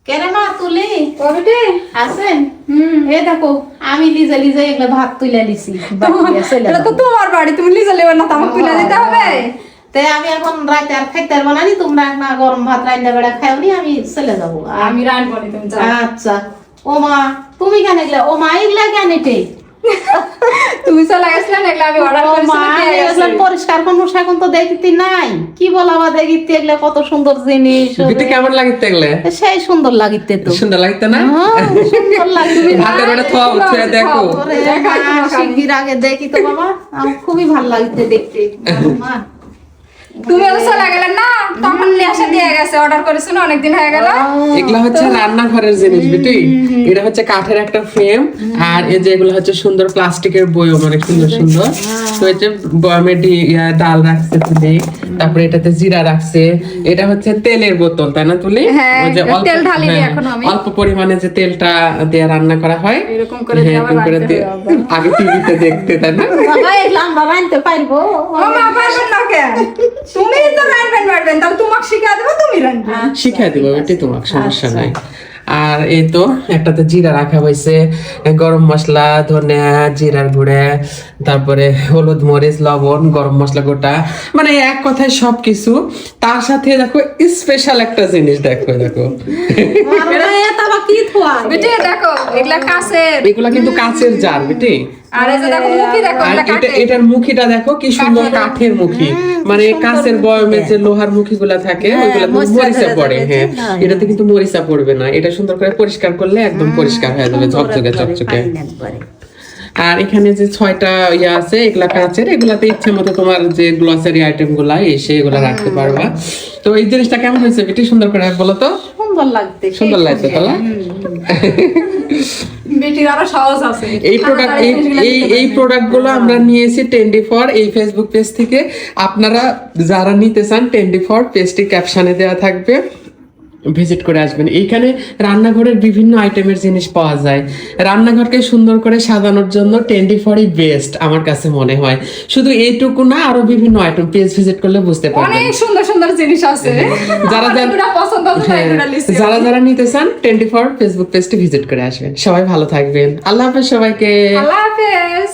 কেরে মা তুলি ওইটে আছেন এই দেখো আমি লিজে লিজে এগুলো ভাত তুলে লিছি এটা তো তোমার বাড়ি, তুমি লিজে লেবে না, তোমাকে তুলে দিতে হবে। তে আমি এখন রাতে আর খাইতে পারবো না, তোমরা না গরম ভাত রান্না বেড়া খাওনি, আমি চলে যাবো। আমি রান্না করি, তুমি যাও। আচ্ছা ও মা তুমি কেন এগুলা, ও মা এগুলা কেন এটে তুমি চলে গেছিলে না, এগুলো আমি অর্ডার করেছিলাম। পরিষ্কার কোন শাকন তো দেখিতে নাই, কি বলাবা দেখিতে এগুলা কত সুন্দর জিনিস। বিটি কেমন লাগিতে এগুলা? সেই সুন্দর লাগিতে তো, সুন্দর লাগিতে না? সুন্দর লাগবে। হাতে বেড়ে থাও উঠে দেখো। শিগগির আগে দেখি তো বাবা, আমার খুবই ভালো লাগছে দেখতে। মা তুমি তো চলে গেলে না, তখন এসে দিয়ে গেছে, অর্ডার করেছিল অনেকদিন হয়ে গেল। এগুলা হচ্ছে রান্নাঘরের জিনিস বিটি, এটা হচ্ছে কাঠের একটা ফ্রেম, আর এই যে এগুলো হচ্ছে সুন্দর প্লাস্টিকের বয়ম, অনেক সুন্দর সুন্দর। তো এই যে বয়মে ডাল রাখছে তুলি, তারপরে এটাতে জিরা রাখছে, এটা হচ্ছে তেলের বোতল, তাই না তুলি? হ্যাঁ, ওই যে তেল ঢালি দিই এখন আমি। অল্প পরিমাণে যে তেলটা দিয়ে রান্না করা হয়, এরকম করে দিয়ে আবার এরকম করে রাখতে দিয়ে হবে। আগে টিভিতে দেখতে, তাই না? বাবা এগুলা আমরা রাঁধতে পারবো? ও মা পারবেন না কেন? তুমি তো রান্না পারবেন, তাহলে তোমাকে শিখিয়ে দেবো, তুমি রান্না। শিখাই দিব বেটি, তোমার সমস্যা নাই। আর এই তো একটাতে জিরা রাখা হয়েছে, গরম মশলা, ধনে, জিরার গুঁড়ে, তারপরে হলুদ, মরিচ, লবণ, গরম মশলা গোটা, মানে এক কথায় সবকিছু। তার সাথে দেখো স্পেশাল একটা জিনিস, দেখো দেখো কি থোয়া বেটি দেখো, এগুলা কাছের, এগুলা কিন্তু কাঁচের জার বেটি। আর এই যে দেখো মুখি, দেখো আর এগুলা এটা কাঠের। এটার মুখিটা দেখো কি সুন্দর, কাঠের মুখি, মানে কাঁচের বয়মে যে লোহার মুখিগুলা থাকে ওইগুলা মরিচা পড়ে। হ্যাঁ, এটাতে কিন্তু মরিচা পড়বে না, এটা সুন্দর করে পরিষ্কার করলে একদম পরিষ্কার হয়ে যাবে, ঝকঝকে চকচকে। আর এখানে যে 6টা ইয়া আছে, এগুলা কাঁচের, এগুলাতে ইচ্ছা মতো তোমার যে গ্লসারি আইটেম গুলা এসে এগুলা রাখতে পারবা। তো এই জিনিসটা কেমন হয়েছে বেটি, সুন্দর করে বলো তো? সুন্দর লাগতে, সুন্দর লাগছে তাহলে? বেটির আরো সহজ আছে। এই প্রোডাক্ট গুলো আমরা নিয়েছি 24 এই ফেসবুক পেজ থেকে। আপনারা যারা নিতে চান 24 পেজটি ক্যাপশনে দেওয়া থাকবে, ভিজিট করে আসবেন। এইখানে রান্নাঘরের বিভিন্ন আইটেমের জিনিস পাওয়া যায়। রান্নাঘরকে সুন্দর করে সাজানোর জন্য 24ই বেস্ট আমার কাছে মনে হয়। শুধু এইটুকু না, আরো বিভিন্ন আইটেম পেজ ভিজিট করলে বুঝতে পারবেন। অনেক সুন্দর সুন্দর জিনিস আছে, যারা পছন্দ হবে যারা নিতে চান 24 ফেসবুক পেজটি ভিজিট করে আসবেন। সবাই ভালো থাকবেন, আল্লাহ হাফেজ সবাইকে। আল্লাহ হাফেজ।